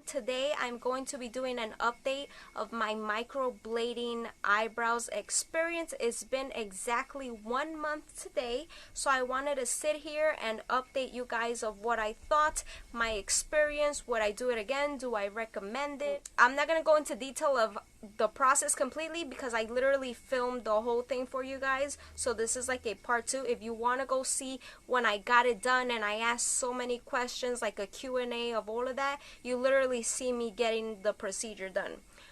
today I'm going to be doing an update of my microblading eyebrows experience. It's been exactly 1 month today, so I wanted to sit here and update you guys of what I thought, my experience, would I do it again, do I recommend it. I'm not going to go into detail of the process completely because I literally filmed the whole thing for you guys, so this is like a part 2. If you want to go see when I got it done and I asked so many questions, like a Q&A of all of that, you literally see me getting the procedure done.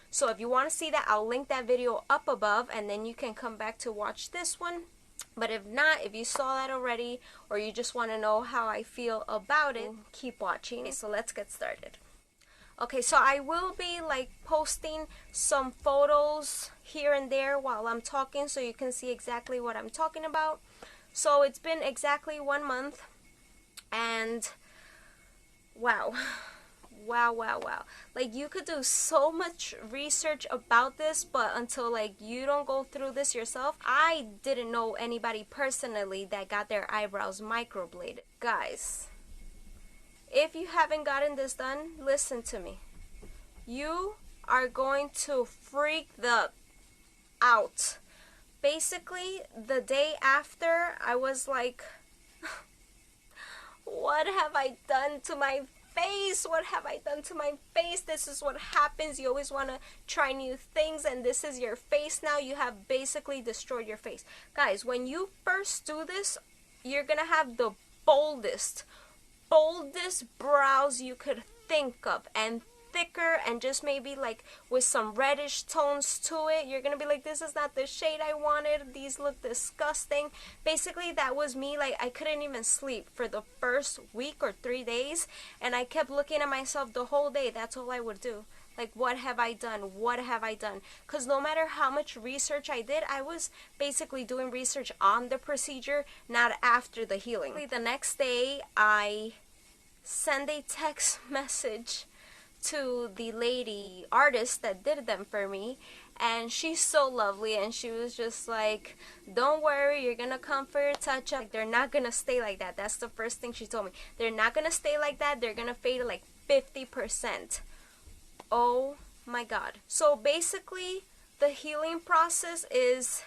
So if you want to see that, I'll link that video up above and then you can come back to watch this one. But if not, if you saw that already or you just want to know how I feel about it, keep watching. Okay, so let's get started. Okay, so I will be like posting some photos here and there while I'm talking so you can see exactly what I'm talking about. So it's been exactly 1 month and wow. Wow. Like, you could do so much research about this, but until like you don't go through this yourself, I didn't know anybody personally that got their eyebrows microbladed. Guys, if you haven't gotten this done, listen to me. You are going to freak the out. Basically, the day after, I was like, what have I done to my face? What have I done to my face? This is what happens. You always want to try new things, and this is your face now. You have basically destroyed your face. Guys, when you first do this, you're going to have the boldest brows you could think of, and thicker, and just maybe like with some reddish tones to it. You're gonna be like, this is not the shade I wanted, these look disgusting. Basically, that was me. Like, I couldn't even sleep for the first week or 3 days, and I kept looking at myself the whole day. That's all I would do. Like, what have I done? What have I done? Because no matter how much research I did, I was basically doing research on the procedure, not after the healing. The next day, I send a text message to the lady artist that did them for me, and she's so lovely, and she was just like, don't worry, you're gonna come for your touch-up. Like, they're not gonna stay like that. That's the first thing she told me. They're not gonna stay like that. They're gonna fade like 50%. Oh my god. So basically, the healing process is,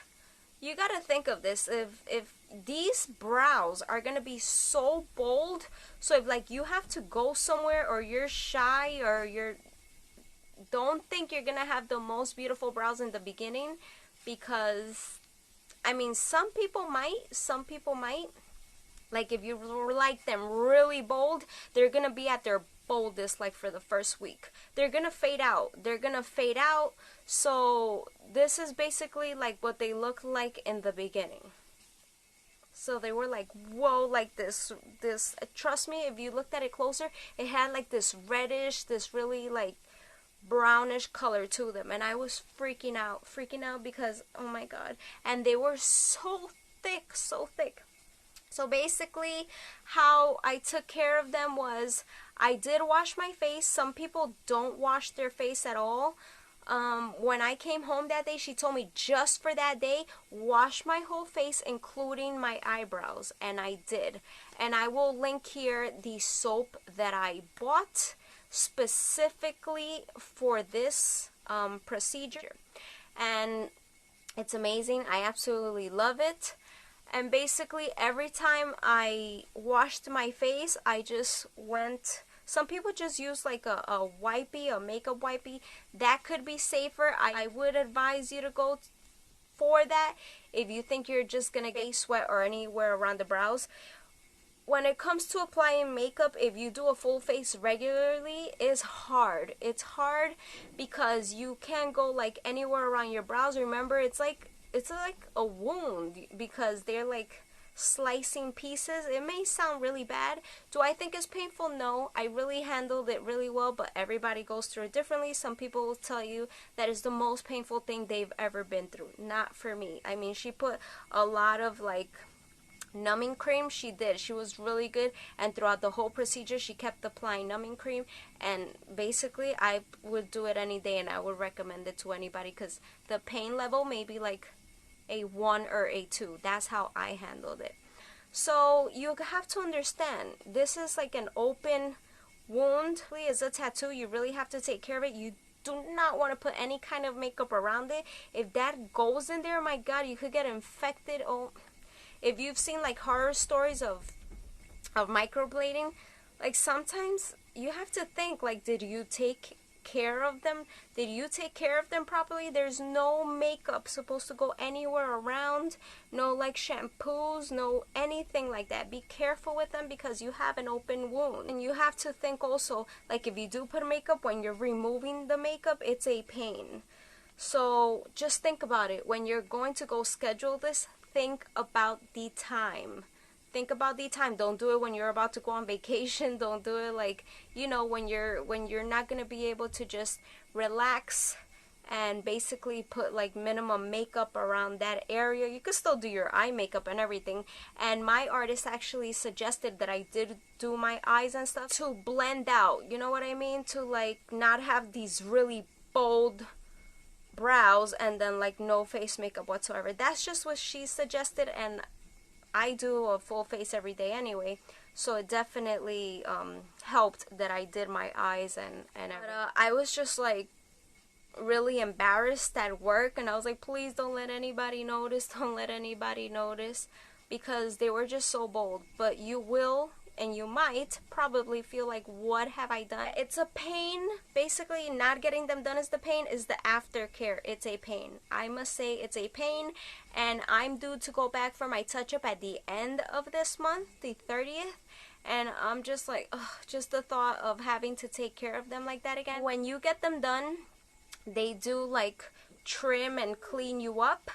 you gotta think of this. If these brows are gonna be so bold, so if like you have to go somewhere or you're shy or don't think you're gonna have the most beautiful brows in the beginning, because I mean, some people might. Like, if you like them really bold, they're gonna be at their boldest like for the first week. They're gonna fade out. So this is basically like what they look like in the beginning. So they were like, whoa, like this, trust me, if you looked at it closer, it had like this reddish, this really like brownish color to them, and I was freaking out because, oh my god, and they were so thick. So basically, how I took care of them was, I did wash my face. Some people don't wash their face at all. When I came home that day, she told me just for that day, wash my whole face, including my eyebrows, and I did. And I will link here the soap that I bought specifically for this procedure, and it's amazing. I absolutely love it. And basically, every time I washed my face, I just went. Some people just use like a wipey, a makeup wipey. That could be safer. I would advise you to go for that if you think you're just gonna get sweat or anywhere around the brows. When it comes to applying makeup, if you do a full face regularly, it's hard. It's hard because you can't go like anywhere around your brows. Remember, it's like a wound because they're like slicing pieces. It may sound really bad. Do I think it's painful? No. I really handled it really well, but everybody goes through it differently. Some people will tell you that is the most painful thing they've ever been through. Not for me. I mean, she put a lot of like numbing cream. She was really good, and throughout the whole procedure she kept applying numbing cream, and basically I would do it any day, and I would recommend it to anybody because the pain level may be like a 1 or a 2. That's how I handled it. So you have to understand, this is like an open wound is a tattoo. You really have to take care of it. You do not want to put any kind of makeup around it. If that goes in there, my God, you could get infected. Oh, if you've seen like horror stories of microblading, like sometimes you have to think like, did you take care of them? Did you take care of them properly? There's no makeup supposed to go anywhere around, no like shampoos, no anything like that. Be careful with them because you have an open wound. And you have to think also, like if you do put makeup, when you're removing the makeup, it's a pain. So just think about it. When you're going to go schedule this, think about the time. Think about the time. Don't do it when you're about to go on vacation. Don't do it like, you know, when you're not going to be able to just relax and basically put like minimum makeup around that area. You could still do your eye makeup and everything. And my artist actually suggested that I did do my eyes and stuff to blend out. You know what I mean? To like not have these really bold brows and then like no face makeup whatsoever. That's just what she suggested, and I do a full face every day anyway, so it definitely helped that I did my eyes and I was just like really embarrassed at work, and I was like, please don't let anybody notice, don't let anybody notice, because they were just so bold. But you will, and you might probably feel like, what have I done? It's a pain. Basically, not getting them done is the pain, is the aftercare. It's a pain. I must say it's a pain, and I'm due to go back for my touch-up at the end of this month, the 30th, and I'm just like, ugh, just the thought of having to take care of them like that again. When you get them done, they do like trim and clean you up.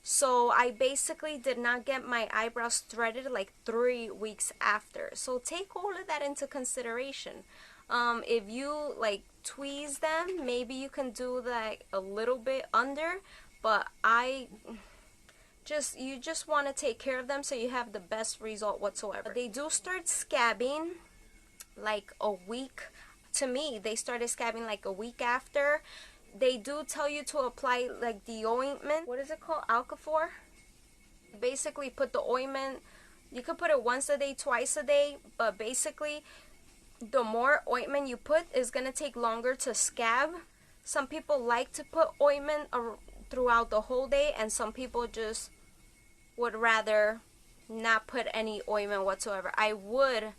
So I basically did not get my eyebrows threaded like 3 weeks after. So take all of that into consideration. If you like tweeze them, maybe you can do like a little bit under, but you just want to take care of them so you have the best result whatsoever. They do start scabbing like a week. To me, they started scabbing like a week after. They do tell you to apply like the ointment. What is it called? Alkafor? Basically put the ointment. You could put it once a day, twice a day, but basically the more ointment you put is going to take longer to scab. Some people like to put ointment throughout the whole day, and some people just would rather not put any ointment whatsoever. I would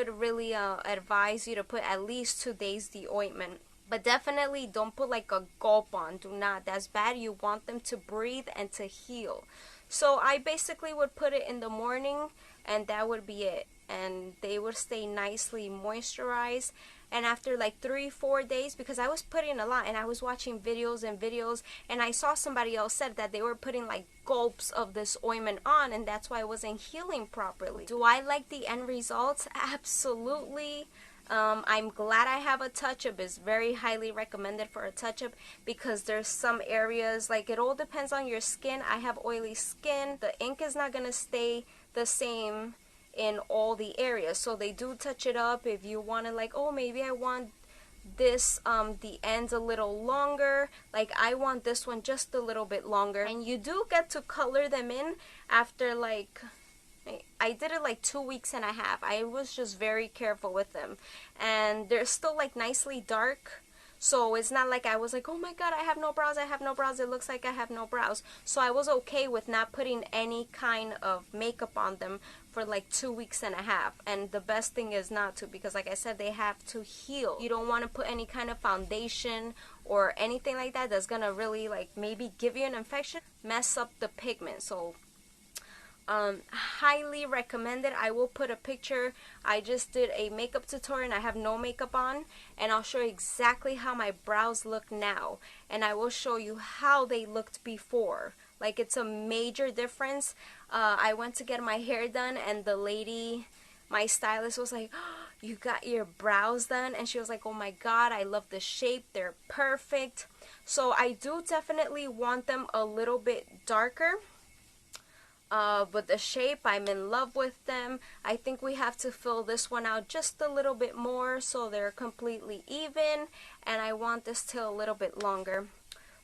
really advise you to put at least 2 days the ointment. But definitely don't put like a gulp on. Do not. That's bad. You want them to breathe and to heal. So I basically would put it in the morning, and that would be it. And they would stay nicely moisturized. And after like 3-4 days, because I was putting a lot and I was watching videos and videos, and I saw somebody else said that they were putting like gulps of this ointment on, and that's why it wasn't healing properly. Do I like the end results? Absolutely. I'm glad I have a touch-up. It's very highly recommended for a touch-up because there's some areas, like it all depends on your skin. I have oily skin. The ink is not going to stay the same in all the areas, so they do touch it up. If you want to like, oh, maybe I want this the ends a little longer, like I want this one just a little bit longer, and you do get to color them in after like, I did it like 2.5 weeks. I was just very careful with them, and they're still like nicely dark, so it's not like I was like, oh my god, I have no brows, I have no brows, it looks like I have no brows. So I was okay with not putting any kind of makeup on them for like 2.5 weeks. And the best thing is not to, because like I said, they have to heal. You don't want to put any kind of foundation or anything like that that's gonna really like maybe give you an infection, mess up the pigment. So highly recommended. I will put a picture. I just did a makeup tutorial and I have no makeup on, and I'll show you exactly how my brows look now, and I will show you how they looked before. Like, it's a major difference. I went to get my hair done, and the lady, my stylist, was like, oh, you got your brows done? And she was like, oh my god, I love the shape, they're perfect. So I do definitely want them a little bit darker. But the shape, I'm in love with them. I think we have to fill this one out just a little bit more so they're completely even, and I want this tail a little bit longer.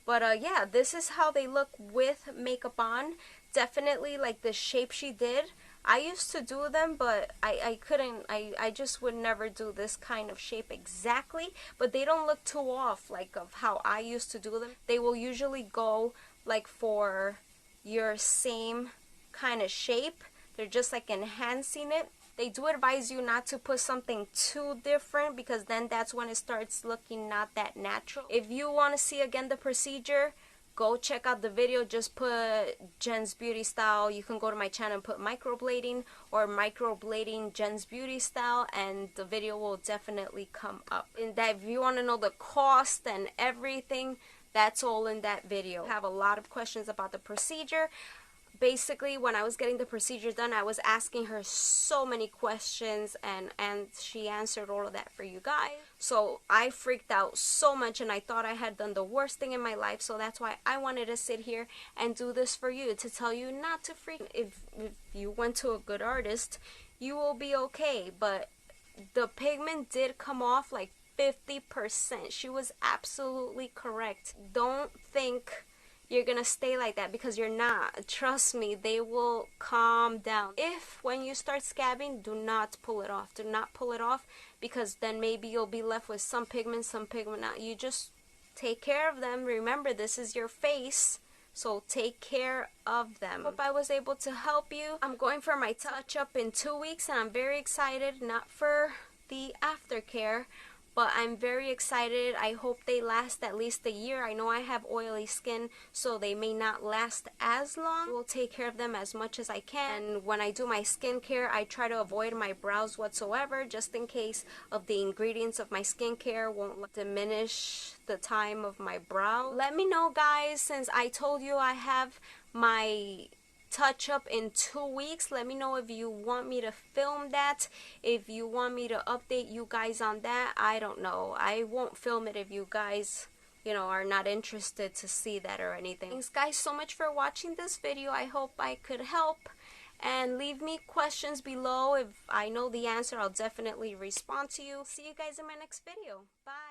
But yeah, this is how they look with makeup on. Definitely like the shape she did, I used to do them, but I couldn't, I just would never do this kind of shape exactly, but they don't look too off like of how I used to do them. They will usually go like for your same kind of shape. They're just like enhancing it. They do advise you not to put something too different, because then that's when it starts looking not that natural. If you want to see again the procedure, go check out the video. Just put Jenz BeautyStyle. You can go to my channel and put microblading or microblading Jenz BeautyStyle, and the video will definitely come up. And that, if you want to know the cost and everything, that's all in that video. I have a lot of questions about the procedure. Basically, when I was getting the procedure done, I was asking her so many questions, and she answered all of that for you guys. So I freaked out so much, and I thought I had done the worst thing in my life. So that's why I wanted to sit here and do this for you, to tell you not to freak. If you went to a good artist, you will be okay. But the pigment did come off like 50%. She was absolutely correct. Don't think you're gonna stay like that, because you're not. Trust me, they will calm down. If when you start scabbing, do not pull it off. Do not pull it off, because then maybe you'll be left with some pigment not. You just take care of them. Remember, this is your face, so take care of them. Hope I was able to help you. I'm going for my touch-up in 2 weeks, and I'm very excited. Not for the aftercare, but I'm very excited. I hope they last at least a year. I know I have oily skin, so they may not last as long. I will take care of them as much as I can. And when I do my skincare, I try to avoid my brows whatsoever, just in case of the ingredients of my skincare won't diminish the time of my brow. Let me know, guys, since I told you I have my touch up in 2 weeks. Let me know if you want me to film that, if you want me to update you guys on that. I don't know. I won't film it if you guys, you know, are not interested to see that or anything. Thanks guys so much for watching this video. I hope I could help, and leave me questions below. If I know the answer, I'll definitely respond to you. See you guys in my next video. Bye.